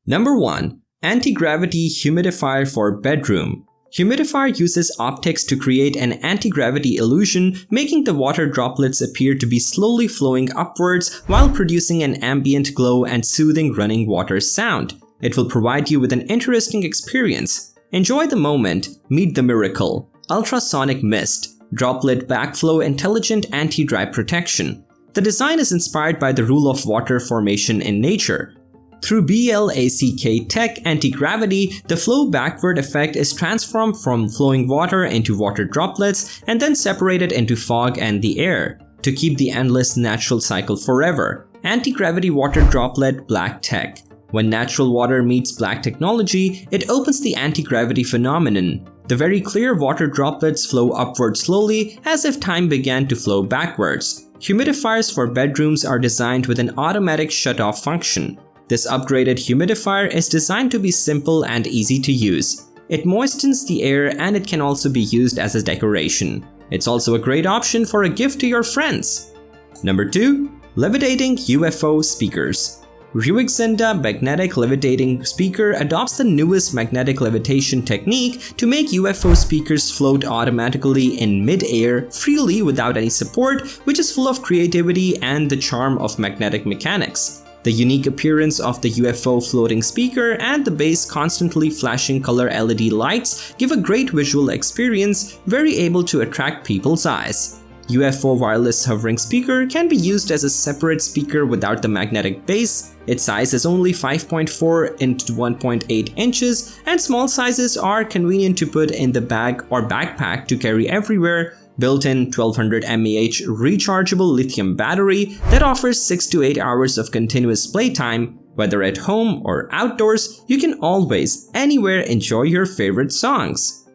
Number 1. Anti-Gravity Humidifier for Bedroom. Humidifier uses optics to create an anti-gravity illusion, making the water droplets appear to be slowly flowing upwards while producing an ambient glow and soothing running water sound. It will provide you with an interesting experience. Enjoy the moment, meet the miracle. Ultrasonic Mist. Droplet Backflow Intelligent Anti-Dry Protection. The design is inspired by the rule of water formation in nature. Through BLACK Tech Anti-Gravity, the flow backward effect is transformed from flowing water into water droplets and then separated into fog and the air, to keep the endless natural cycle forever. Anti-Gravity Water Droplet Black Tech. When natural water meets black technology, it opens the anti-gravity phenomenon. The very clear water droplets flow upward slowly as if time began to flow backwards. Humidifiers for bedrooms are designed with an automatic shut-off function. This upgraded humidifier is designed to be simple and easy to use. It moistens the air and it can also be used as a decoration. It's also a great option for a gift to your friends. Number 2. Levitating UFO Speakers. Ruixinda Magnetic Levitating Speaker adopts the newest magnetic levitation technique to make UFO speakers float automatically in mid-air freely without any support, which is full of creativity and the charm of magnetic mechanics. The unique appearance of the UFO floating speaker and the base constantly flashing color LED lights give a great visual experience, very able to attract people's eyes. UFO wireless hovering speaker can be used as a separate speaker without the magnetic base. Its size is only 5.4 into 1.8 inches, and small sizes are convenient to put in the bag or backpack to carry everywhere. Built-in 1200 mAh rechargeable lithium battery that offers 6 to 8 hours of continuous playtime. Whether at home or outdoors, you can always, anywhere enjoy your favorite songs.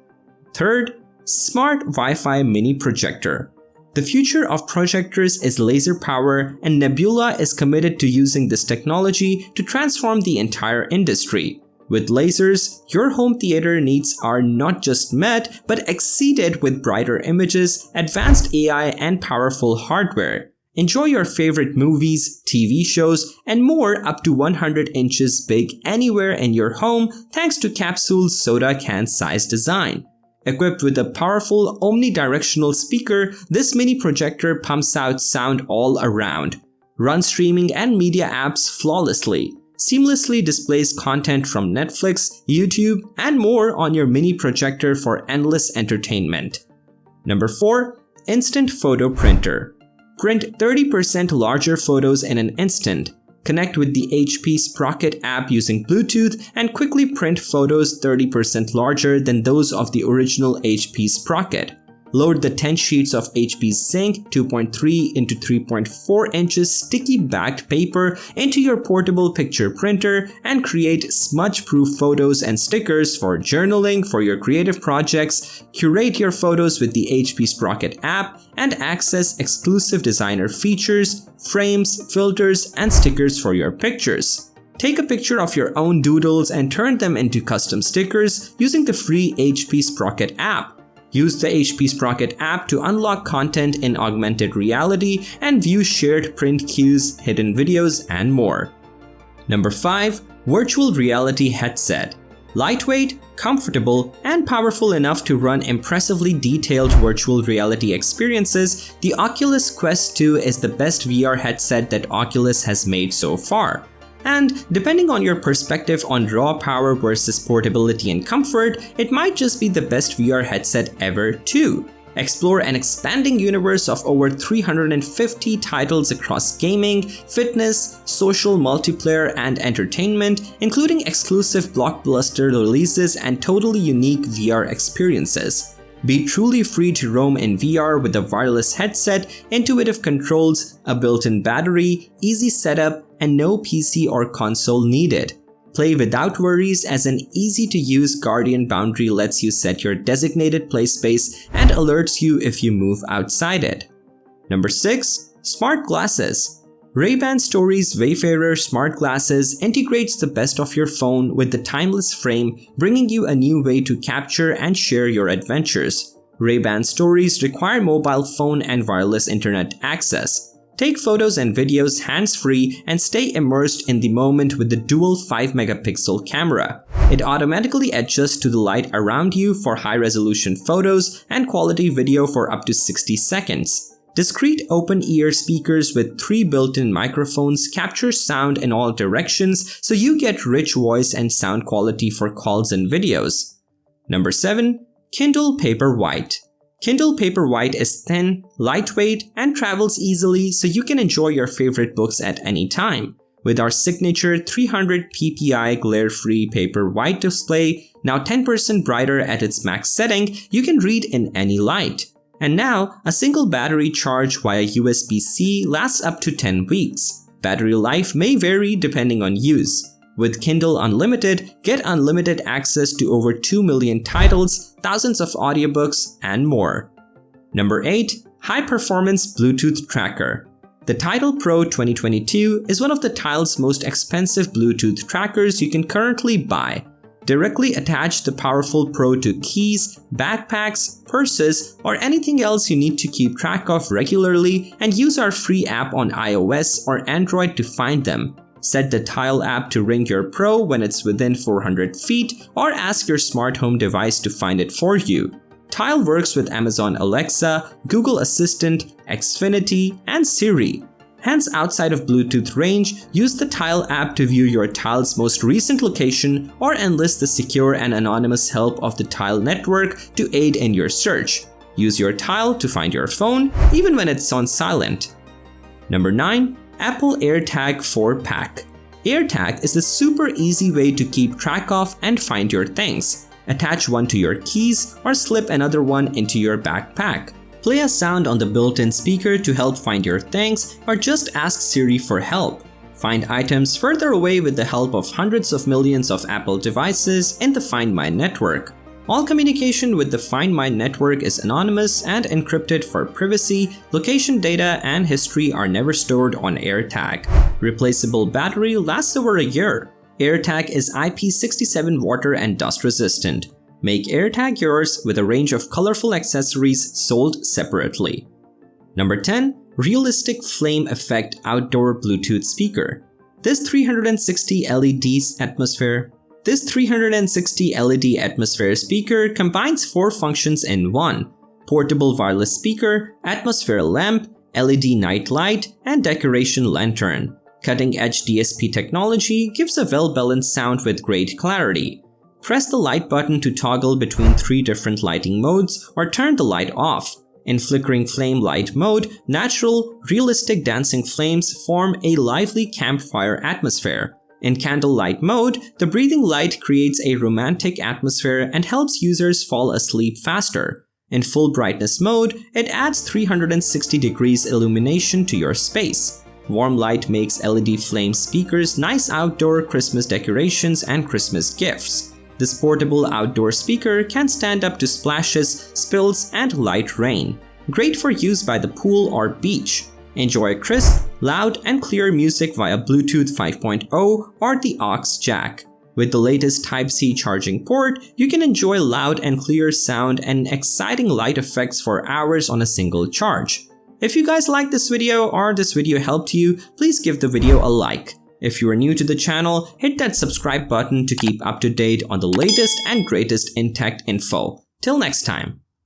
Third, Smart Wi-Fi Mini Projector. The future of projectors is laser power, and Nebula is committed to using this technology to transform the entire industry. With lasers, your home theater needs are not just met, but exceeded with brighter images, advanced AI, and powerful hardware. Enjoy your favorite movies, TV shows, and more up to 100 inches big anywhere in your home thanks to capsule's soda can size design. Equipped with a powerful omnidirectional speaker, this mini projector pumps out sound all around, runs streaming and media apps flawlessly, seamlessly displays content from Netflix, YouTube, and more on your mini projector for endless entertainment. Number 4. Instant Photo Printer. Print 30% larger photos in an instant. Connect with the HP Sprocket app using Bluetooth and quickly print photos 30% larger than those of the original HP Sprocket. Load the 10 sheets of HP's Zinc 2.3 into 3.4 inches sticky backed paper into your portable picture printer and create smudge-proof photos and stickers for journaling for your creative projects. Curate your photos with the HP Sprocket app and access exclusive designer features, frames, filters, and stickers for your pictures. Take a picture of your own doodles and turn them into custom stickers using the free HP Sprocket app. Use the HP Sprocket app to unlock content in augmented reality and view shared print cues, hidden videos, and more. Number 5. Virtual Reality Headset. Lightweight, comfortable, and powerful enough to run impressively detailed virtual reality experiences, the Oculus Quest 2 is the best VR headset that Oculus has made so far. And depending on your perspective on raw power versus portability and comfort, it might just be the best VR headset ever too. Explore an expanding universe of over 350 titles across gaming, fitness, social, multiplayer, and entertainment, including exclusive blockbuster releases and totally unique VR experiences. Be truly free to roam in VR with a wireless headset, intuitive controls, a built-in battery, easy setup, and no PC or console needed. Play without worries as an easy-to-use Guardian boundary lets you set your designated play space and alerts you if you move outside it. Number 6. Smart Glasses. Ray-Ban Stories Wayfarer Smart Glasses integrates the best of your phone with the timeless frame, bringing you a new way to capture and share your adventures. Ray-Ban Stories require mobile phone and wireless internet access. Take photos and videos hands-free and stay immersed in the moment with the dual 5-megapixel camera. It automatically adjusts to the light around you for high-resolution photos and quality video for up to 60 seconds. Discrete open-ear speakers with 3 built-in microphones capture sound in all directions, so you get rich voice and sound quality for calls and videos. Number 7. Kindle Paperwhite. Kindle Paperwhite is thin, lightweight, and travels easily, so you can enjoy your favorite books at any time. With our signature 300 ppi glare-free Paperwhite display, now 10% brighter at its max setting, you can read in any light. And now, a single battery charge via USB-C lasts up to 10 weeks. Battery life may vary depending on use. With Kindle Unlimited, get unlimited access to over 2 million titles, thousands of audiobooks, and more. Number 8. High-Performance Bluetooth Tracker. The Tidal Pro 2022 is one of the Tile's most expensive Bluetooth trackers you can currently buy. Directly attach the powerful Pro to keys, backpacks, purses, or anything else you need to keep track of regularly, and use our free app on iOS or Android to find them. Set the Tile app to ring your Pro when it's within 400 feet, or ask your smart home device to find it for you. Tile works with Amazon Alexa, Google Assistant, Xfinity, and Siri. Hence, outside of Bluetooth range, use the Tile app to view your Tile's most recent location or enlist the secure and anonymous help of the Tile network to aid in your search. Use your Tile to find your phone, even when it's on silent. Number 9. Apple AirTag 4-pack. AirTag is the super easy way to keep track of and find your things. Attach one to your keys or slip another one into your backpack. Play a sound on the built-in speaker to help find your things, or just ask Siri for help. Find items further away with the help of hundreds of millions of Apple devices in the Find My network. All communication with the Find My network is anonymous and encrypted for privacy. Location data and history are never stored on AirTag. Replaceable battery lasts over a year. AirTag is IP67 water and dust resistant. Make AirTag yours with a range of colorful accessories sold separately. Number 10. Realistic Flame Effect Outdoor Bluetooth Speaker. This 360 LED atmosphere speaker combines 4 functions in one: portable wireless speaker, atmosphere lamp, LED night light, and decoration lantern. Cutting-edge DSP technology gives a well-balanced sound with great clarity. Press the light button to toggle between 3 different lighting modes or turn the light off. In flickering flame light mode, natural, realistic dancing flames form a lively campfire atmosphere. In candlelight mode, the breathing light creates a romantic atmosphere and helps users fall asleep faster. In full brightness mode, it adds 360 degrees illumination to your space. Warm light makes LED flame speakers nice outdoor Christmas decorations and Christmas gifts. This portable outdoor speaker can stand up to splashes, spills, and light rain. Great for use by the pool or beach. Enjoy crisp, loud, and clear music via Bluetooth 5.0 or the aux jack. With the latest Type-C charging port, you can enjoy loud and clear sound and exciting light effects for hours on a single charge. If you guys liked this video or this video helped you, please give the video a like. If you are new to the channel, hit that subscribe button to keep up to date on the latest and greatest in tech info. Till next time.